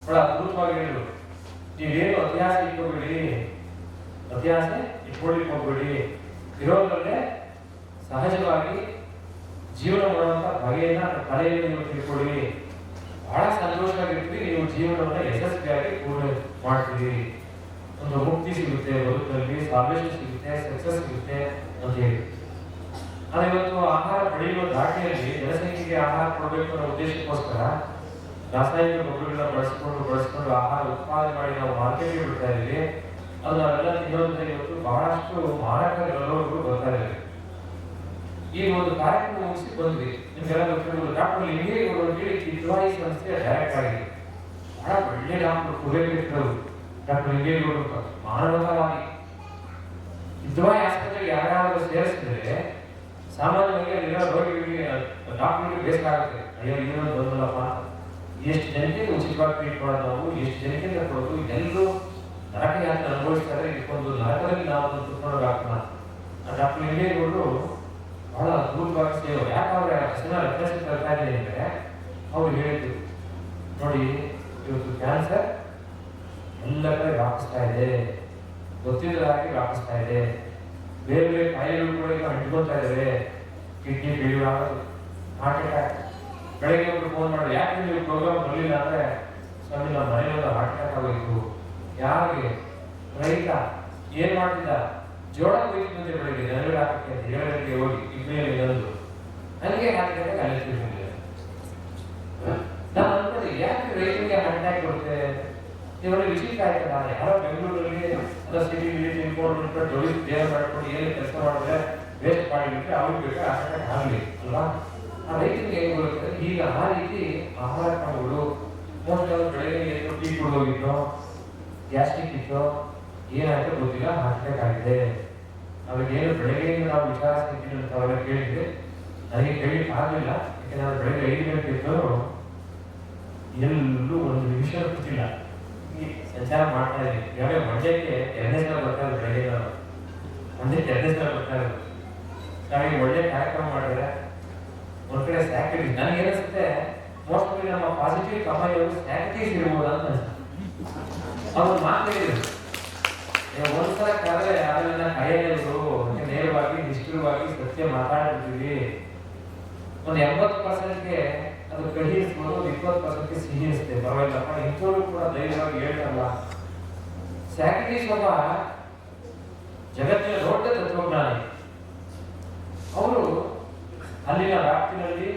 ಬಹಳ ಅದ್ಭುತವಾಗಿ ಹೇಳಿದ್ರು. ನೀವೇನು ಅಭ್ಯಾಸ ಇಟ್ಕೋಬೇಡಿ, ಅಭ್ಯಾಸ ಇಟ್ಕೊಳ್ಳಿಕ್ಕೆ ಹೋಗ್ಬೇಡಿ, ಇರೋದ್ರಲ್ಲೇ ಸಹಜವಾಗಿ ಜೀವನ ಮಾಡುವಂತ ಬಗೆಯನ್ನ ಕಲೆಯನ್ನು ನೀವು ತಿಳ್ಕೊಳ್ಳಿ, ಬಹಳ ಸಂತೋಷವಾಗಿರ್ತೀರಿ, ನೀವು ಜೀವನವನ್ನ ಯಶಸ್ವಿಯಾಗಿ ಪೂರ್ಣ ಮಾಡ್ತೀರಿ, ಒಂದು ಮುಕ್ತಿ ಸಿಗುತ್ತೆ ಬದುಕಿನಲ್ಲಿ, ಸಾಲ್ವೇಷನ್ ಸಿಗುತ್ತೆ, ಸಕ್ಸಸ್ ಸಿಗುತ್ತೆ ಅಂತ ಹೇಳಿ. ಆದ್ರೆ ಇವತ್ತು ಆಹಾರ ಬೆಳೆಯುವ ದಾಟಿಯಲ್ಲಿ ಜನಸಂಖ್ಯೆಗೆ ಆಹಾರ ಕೊಡಬೇಕು ಅನ್ನೋ ಉದ್ದೇಶಕ್ಕೋಸ್ಕರ ರಾಸಾಯನಿಕ ಗೊಬ್ಬರಗಳನ್ನ ಬಳಸಿಕೊಂಡು ಆಹಾರ ಉತ್ಪಾದನೆ ಮಾಡಿ ನಾವು ಮಾರ್ಕೆಟ್ಗೆ ಬಿಡ್ತಾ ಇದೀವಿ. ಅದು ನಾವೆಲ್ಲ ತಿನ್ನೋದ್ರಿಂದ ಇವತ್ತು ಬಹಳಷ್ಟು ಮಾರಕ ರೋಗಗಳು ಬರ್ತಾ ಇವೆ. ಈ ಒಂದು ಕಾರ್ಯಕ್ರಮ ಮುಗಿಸಿ ಬಂದ್ವಿ, ನಿಮ್ಗೆಲ್ಲ ಗೊತ್ತಿರಬಹುದು ಡಾಕ್ಟರ್ ಲಿಂಗೇಗೌಡರು ಅಂತೇಳಿ ಕಿದ್ವಾಯಿ ಸಂಸ್ಥೆಯ ಡೈರೆಕ್ಟರ್ ಆಗಿದೆ. ಬಹಳ ಒಳ್ಳೆ ಡಾಕ್ಟರ್ ಕುಬೇರಿಟ್ಟರು ಡಾಕ್ಟರ್ ಲಿಂಗೇಗೌಡರು ಮಾನವತಾವಾದಿ. ಕಿದ್ವಾಯಿ ಆಸ್ಪತ್ರೆಗೆ ಯಾರಾದರೂ ಸೇರಿಸಿದ್ರೆ ಸಾಮಾನ್ಯವಾಗಿ ಅಲ್ಲಿರೋ ರೋಗಿಗಳಿಗೆ ಡಾಕ್ಟರ್ಗೆ ಬೇಸರ ಆಗುತ್ತೆ. ಅಯ್ಯೋ ಇನ್ನೊಂದು ಬಂದಲ್ಲಪ್ಪ, ಎಷ್ಟು ಜನಕ್ಕೆ ಉಚಿತವಾಗಿ ಟ್ರೀಟ್ ಮಾಡೋದು, ನಾವು ಎಷ್ಟು ಜನಕ್ಕೆ ಕೊಡೋದು, ಎಲ್ಲರೂ ನರಕ ಯಾಕೆ ಅನುಭವಿಸ್ತಾರೆ, ಇದಕ್ಕೊಂದು ನರಕದಲ್ಲಿ ನಾವು ಕುತ್ಕೊಂಡು ಡಾಕ್ಟರ್ ಲಿಂಗೇಗೌಡರು ಬಹಳ ಅದ್ಭುತವಾಗಿ ಸೇವೆ. ಯಾಕಂದ್ರೆ ಹೆಸರನ್ನ ರೆಫರೆನ್ಸ್ ತರ್ತಾ ಇದ್ದೀನಿ ಅಂದ್ರೆ ಅವ್ರು ಹೇಳಿದ್ರು, ನೋಡಿ ಇವತ್ತು ಕ್ಯಾನ್ಸರ್ ಎಲ್ಲ ಕಡೆ ವ್ಯಾಪಿಸ್ತಾ ಇದೆ, ಗೊತ್ತಿಲ್ಲದಾಗಿ ವ್ಯಾಪಿಸ್ತಾ ಇದೆ, ಬೇರೆ ಬೇರೆ ಕಾಯಿಲೆಗಳು ಕೂಡ ಈಗ ಅಂಟ್ಕೊಳ್ತಾ ಇದಾವೆ, ಕಿಡ್ನಿ ಫೇಲ್ಯೂರ್ ಆಗೋದು, ಹಾರ್ಟ್ ಅಟ್ಯಾಕ್. ಬೆಳಗ್ಗೆ ಒಬ್ರು ಫೋನ್ ಮಾಡಿ, ಯಾಕೆ ನೀವು ಪ್ರೋಗ್ರಾಮ್ ಬರಲಿಲ್ಲ ಅಂದ್ರೆ, ಸ್ವಾಮಿ ನಮ್ಮ ಮನೆಯಲ್ಲ ಹಾರ್ಟ್ ಅಟ್ಯಾಕ್ ಆಗೋಯ್ತು. ಯಾರಿಗೆ? ರೈತ ಏನ್ ಮಾಡ್ತಿದ್ದ, ಜೋಳ ಕೊಯ್ತು ಮುಂದೆ ಬೆಳಗ್ಗೆ ನೆರಳು ಹಾಕಕ್ಕೆ ಅಂತ 7 ಗಂಟೆಗೆ ಹೋಗಿ ಇಬ್ಬರಲ್ಲಿ ನೆರಳು ನನಗೆ ಹಾರ್ಟ್ ಅಟ್ಯಾಕ್ ಅಲ್ಲಿ ತಿಳ್ಕೊಂಡಿದ್ದೆ. ನಾನು ಅನ್ಕೊಂಡೆ ಯಾಕೆ ರೈತರಿಗೆ ಹಾರ್ಟ್ ಅಟ್ಯಾಕ್ ಬರುತ್ತೆ, ಇವಾಗ ವಿಚಿತ್ರ ಆಯ್ತಲ್ಲ. ಯಾರೋ ಬೆಂಗಳೂರಲ್ಲಿ ಅಥವಾ ಸಿಟಿಲಿ ತಿಳ್ಕೊಂಡು ಜೋಳಿ ದೇಹ ಮಾಡ್ಕೊಂಡು ಏನು ಕೆಲಸ ಮಾಡಿದ್ರೆ ವೇಸ್ಟ್ ಮಾಡಿಬಿಟ್ರೆ ಅವ್ರಿಗೆ ಬೇಕಾ ಹಾರ್ಟ್ ಅಟ್ಯಾಕ್ ಆಗಲಿ ಅಲ್ವಾ. ಆ ರೈತರಿಗೆ ಹೆಂಗ್ ಬರುತ್ತೆ ಈಗ ಆ ರೀತಿ ಆಹಾರ ಕ್ರಮಗಳು ಮೋಸ್ಟ್ ಬೆಳಗ್ಗೆ ಟೀ ಕುಡಿದೋಗಿತ್ತು, ಗ್ಯಾಸ್ಟ್ರಿಕ್ ಇತ್ತು, ಏನಾಯ್ತು ಗೊತ್ತಿಲ್ಲ, ಹಾರ್ಟ್ ಅಟ್ಯಾಕ್ ಆಗಿದೆ. ಅವಾಗೇನು ಬೆಳಗ್ಗೆಯಿಂದ ನಾವು ವಿಚಾರಿಸ್ತಿದ್ದೀನಿ ಅಂತ ಅವೆಲ್ಲ ಕೇಳಿದ್ರೆ ನನಗೆ ಕೇಳಲಿಕ್ಕೆ ಆಗಲಿಲ್ಲ. ಯಾಕೆ ನಾನು ಬೆಳಗ್ಗೆ 5 ಗಂಟೆ ಇದ್ದು ಎಲ್ಲೂ ಒಂದು ನಿಮಿಷ ಗೊತ್ತಿಲ್ಲ, ಸಂಚಾರ ಮಾಡ್ತಾ ಇದ್ದೀನಿ. ಯಾವಾಗ ಮಂಡ್ಯಕ್ಕೆ 2ನೇ ಸಲ ಬರ್ತಾ ಇರೋದು, ಬೆಳಗ್ಗೆ ನಾನು ಮಂಡ್ಯಕ್ಕೆ 2ನೇ ಸಲ ಬರ್ತಾ ಇರೋದು. ನಾವೀಗ ಒಳ್ಳೆ ಕಾರ್ಯಕ್ರಮ ಮಾಡಿದ್ರೆ ಒಂದ್ ಕಡೆ ಸ್ಯಾಕ್ರಿಟೀಸ್ ನನಗೆ ಏನಿಸುತ್ತೆ, ಮೋಸ್ಟ್ಲಿ ನಮ್ಮ ಪಾಸಿಟಿವ್ ಕಮಾಯಿಯವರು ಸ್ಯಾಕ್ರಿಟೀಸ್ ಇರ್ಬೋದು ಅಂತ ಅನ್ಸುತ್ತೆ. ಅವ್ರು ಮಾತಾಡಿದ್ರು, ಒಂದ್ಸಲ ಕರೆದ್ರೆ ಅದನ್ನ ಕರೆಯಲು ನೇರವಾಗಿ ನಿಷ್ಠುರವಾಗಿ ಸತ್ಯ ಮಾತಾಡ್ತಿದ್ವಿ. ಒಂದು 80%ಗೆ ಅದು ಕಹಿ ಇಸ್ಬೋದು, 20%ಗೆ ಸಿಹಿ ಇರುತ್ತೆ, ಪರವಾಗಿಲ್ಲಪ್ಪ ಇಂಥವ್ರು ಕೂಡ ಧೈರ್ಯವಾಗಿ ಹೇಳ್ತಾರಲ್ಲ. ಸ್ಯಾಕ್ರಿಟೀಸ್ ಒಬ್ಬ ಜಗತ್ತಿನ ದೊಡ್ಡ ತತ್ವಜ್ಞಾನಿ. ಅವರು ಅಲ್ಲಿನ ವ್ಯಾಪ್ತಿನಲ್ಲಿ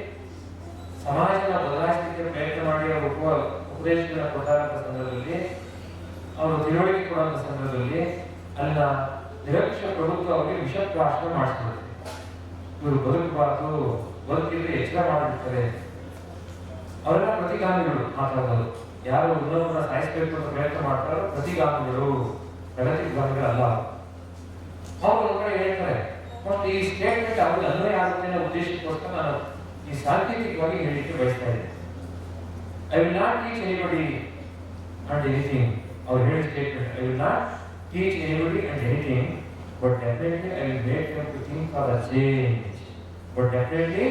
ಸಮಾಜನ ಬದಲಾಯಿಸಲಿಕ್ಕೆ ಪ್ರಯತ್ನ ಮಾಡಿ ಅವರು ಉಪದೇಶಗಳನ್ನ ಕೊಟ್ಟಾರಂತ ಸಂದರ್ಭದಲ್ಲಿ, ಅವರು ತಿಳುವಳಿಕೆ ಕೊಡುವಂತ ಸಂದರ್ಭದಲ್ಲಿ ಅಲ್ಲಿನ ನಿರಕ್ಷರ ಪ್ರಭುತ್ವ ಅವರಿಗೆ ವಿಷಪ್ರಾಶನ ಮಾಡಿಸ್ಬಿಡುತ್ತೆ. ಇವರು ಬದುಕಬಾರದು, ಬದುಕಿದ್ರೆ ಎಚ್ಚರ ಮಾಡಿಬಿಡ್ತಾರೆ. ಅವರೆಲ್ಲ ಪ್ರತಿಗಾಮಿಗಳು ಮಾತಾಡೋದು. ಯಾರು ಇನ್ನೊಬ್ಬರನ್ನ ಸಾಯಿಸಬೇಕು ಅಂತ ಪ್ರಯತ್ನ ಮಾಡ್ತಾರೋ ಪ್ರತಿಗಾಮಿಗಳು, ಪ್ರಗತಿಗಾಮಿಗಳಲ್ಲ. ಅವರು ಒಂದ್ ಕಡೆ ಹೇಳ್ತಾರೆ, ಮತ್ತು ಈ ಸ್ಟೇಟ್ಮೆಂಟ್ ಅವ್ರಿಗೆ ಅನ್ವಯ ಆಗುತ್ತೆ ಅನ್ನೋ ಉದ್ದೇಶಕ್ಕೋಸ್ಕರ ನಾನು ಈ ಸಾಂಕೇತಿಕವಾಗಿ ಹೇಳಿಕೆ ಬಯಸ್ತಾ ಇದ್ದೇನೆ. I will not teach anybody and anything. ಅವ್ರು ಹೇಳಿದ statement, I will not teach anybody and anything, but definitely I will make them to think for the change. But definitely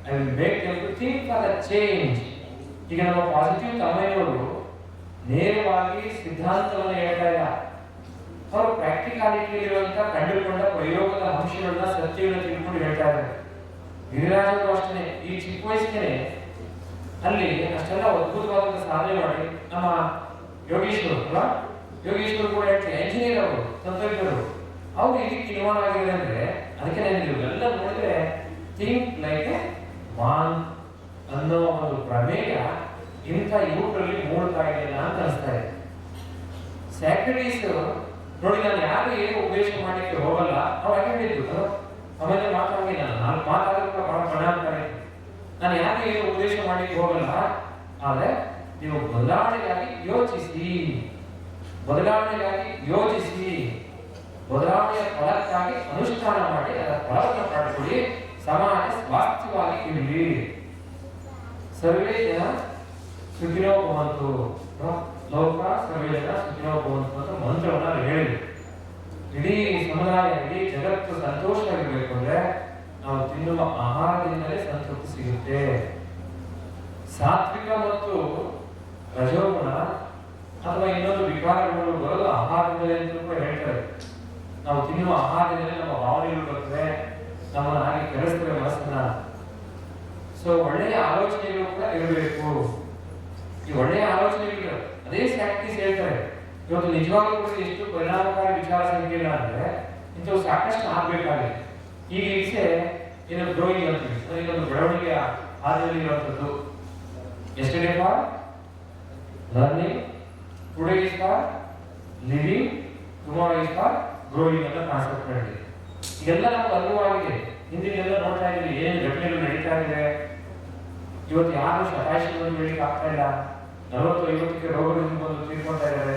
I will make them to think for the change. ಈಗ ನಮ್ಮ positive ತಮ್ಮಯ್ಯವರು ನೇರವಾಗಿ ಸಿದ್ಧಾಂತವನ್ನು ಹೇಳ್ತಾ ಇಲ್ಲ, ಅವರು ಪ್ರಾಕ್ಟಿಕಾಲಿಟಿಯಲ್ಲಿರುವಂತಹ ಕಂಡುಕೊಂಡ ಪ್ರಯೋಗದ ಅಂಶಗಳನ್ನ ಸತ್ಯಗಳನ್ನ ತಿಳ್ಕೊಂಡು ಹೇಳ್ತಾ ಇದ್ದಾರೆ. ಗಿರಿರಾಜರು ಅಷ್ಟೇ ಈ ಚಿಕ್ಕ ವಯಸ್ಸಿಗೆ ಅಲ್ಲಿ ಅಷ್ಟೆಲ್ಲ ಅದ್ಭುತವಾದಂತಹ ಸಾಧನೆ ಮಾಡಿ ನಮ್ಮ ಯೋಗೇಶ್ವರು ಯೋಗೇಶ್ವರು ಕೂಡ ಹೇಳ್ತಾರೆ, ಎಂಜಿನಿಯರ್ ಅವರು, ತಂತ್ರಜ್ಞರು, ಅವ್ರು ಇದಕ್ಕೆ ಇನ್ವಾಲ್ವ್ ಆಗಿದೆ ಅಂದ್ರೆ ಅದಕ್ಕೆ ನೀವು ಎಲ್ಲ ನೋಡಿದ್ರೆ ಥಿಂಕ್ ಲೈಕ್ ಎ ಮಾನ್ ಅನ್ನೋ ಒಂದು ಪ್ರಮೇಯ ಇಂಥ ಯುವಕರಲ್ಲಿ ಮೂಡ್ತಾ ಇದೆಯಲ್ಲ ಅಂತ ಅನಿಸ್ತಾ ಇದೆ. ಸ್ಯಾಕ್ರಿಟೀಸ್ ನೋಡಿ, ನಾನು ಯಾರು ಏನು ಉಪದೇಶ ಮಾಡಲಿಕ್ಕೆ ಹೋಗಲ್ಲ, ಅವ್ರು ಹಾಗೆ ಹೇಳಿದ್ರು. ಆಮೇಲೆ ಮಾತಾಡಿಲ್ಲ, ನಾನು ಮಾತಾಡೋದಕ್ಕೆ ಬಹಳ ಬಣ ಅಂತಾರೆ. ನಾನು ಯಾರು ಏನು ಉಪದೇಶ ಮಾಡಲಿಕ್ಕೆ ಹೋಗಲ್ಲ, ಆದ್ರೆ ನೀವು ಬದಲಾವಣೆಗಾಗಿ ಯೋಚಿಸಿ, ಬದಲಾವಣೆಗಾಗಿ ಯೋಚಿಸಿ, ಬದಲಾವಣೆಯ ಫಲಕ್ಕಾಗಿ ಅನುಷ್ಠಾನ ಮಾಡಿ ಅದರ ಫಲವನ್ನು ಪಡೆದುಕೊಳ್ಳಿ, ಸಮಾಜ ಸ್ವಾಸ್ಥ್ಯವಾಗಿ ಇರಲಿ. ಸರ್ವೇ ಜನ ಸುಖಿನೋ ಭವಂತು, ಲೋಕ ಸರ್ವೇ ಜನ ಸುಖಿನೋ ಭವಂತು ಅಂತ ಮಂತ್ರವನ್ನ ಹೇಳಿದ್ರು. ಇಡೀ ಸಮುದಾಯ, ಇಡೀ ಜಗತ್ತು ಸಂತೋಷವಾಗಿರ್ಬೇಕು ಅಂದ್ರೆ ನಾವು ತಿನ್ನುವ ಆಹಾರದಿಂದಲೇ ಸಂತೃಪ್ತಿ ಸಿಗುತ್ತೆ. ಸಾತ್ವಿಕ ಮತ್ತು ರಜೋಗುಣ ಅಥವಾ ಇನ್ನೊಂದು ವಿಕಾರಗಳು ಬರೋದು ಆಹಾರದಲ್ಲಿ ಅಂತ ಕೂಡ ಹೇಳ್ತಾರೆ. ನಾವು ತಿನ್ನುವ ಆಹಾರದಲ್ಲಿ ನಮ್ಮ ಭಾವನೆಗಳು ಬರ್ತವೆ, ನಮ್ಮನ್ನು ಹಾಗೆ ಕೆಡಿಸ್ತವೆ ಮನಸ್ಸನ್ನ. ಸೊ ಒಳ್ಳೆಯ ಆಲೋಚನೆಗಳು ಕೂಡ ಇರಬೇಕು. ಈ ಒಳ್ಳೆಯ ಆಲೋಚನೆಗಳು ಅದೇ ಸ್ಯಾಕ್ಟಿಸ್ ಹೇಳ್ತಾರೆ. ಇವತ್ತು ನಿಜವಾಗ್ಲೂ ಕೂಡ ಎಷ್ಟು ಪರಿಣಾಮಕಾರಿ ವಿಚಾರ ಸಂಕಿರಣ ಅಂದ್ರೆ ಇಂಥವು ಸಾಕಷ್ಟು ಆಗ್ಬೇಕಾಗಿದೆ. ಈಗ ಇಟ್ಸೆ ಏನೋ ಗ್ರೋಯಿಂಗ್ ಅಂತೀವಿ, ಇದೊಂದು ಬೆಳವಣಿಗೆ ಹಾದಿಯಲ್ಲಿ ಇರುವಂಥದ್ದು. Yesterday for learning, today is for living, tomorrow is for growing ಅಂತ ಕಾನ್ಸೆಪ್ಟ್ ಮಾಡಿದೆ. ಇದೆಲ್ಲ ನಮ್ಗೆ ಅನುಭವವಾಗಿದೆ. ಹಿಂದಿನೆಲ್ಲ ನೋಡ್ತಾ ಇದ್ದೀವಿ ಏನು ಘಟನೆಗಳು ನಡೀತಾ ಇದೆ. ಇವತ್ತು ಯಾರು ಶತಾಯುಷಿ ಅಂತ ಹೇಳಿಕ್ಕೆ ಆಗ್ತಾ ಇಲ್ಲ. 40-50ಕ್ಕೆ ರೋಗದಿಂದ ಬಂದು ತೀರ್ಕೊಳ್ತಾ ಇದ್ದಾರೆ.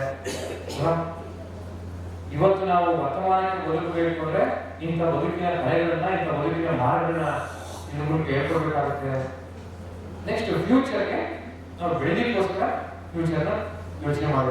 ಇವತ್ತು ನಾವು ವರ್ತಮಾನಕ್ಕೆ ಬದುಕಬೇಕು ಅಂದ್ರೆ ಇಂಥ ಬದುಕಿನ ಕಲೆಗಳನ್ನ, ಇಂಥ ಬದುಕಿನ ಮಾರ್ಗಗಳನ್ನ ಇನ್ನು ಮುಂದೆ ಹೇಳ್ಕೊಡ್ಬೇಕಾಗುತ್ತೆ. ನೆಕ್ಸ್ಟ್ ಫ್ಯೂಚರ್ಗೆ ನಾವು ಬೆಳೆದಿಕ್ಕೋಸ್ಕರ ಫ್ಯೂಚರ್ನ ಯೋಚನೆ ಮಾಡಬೇಕು.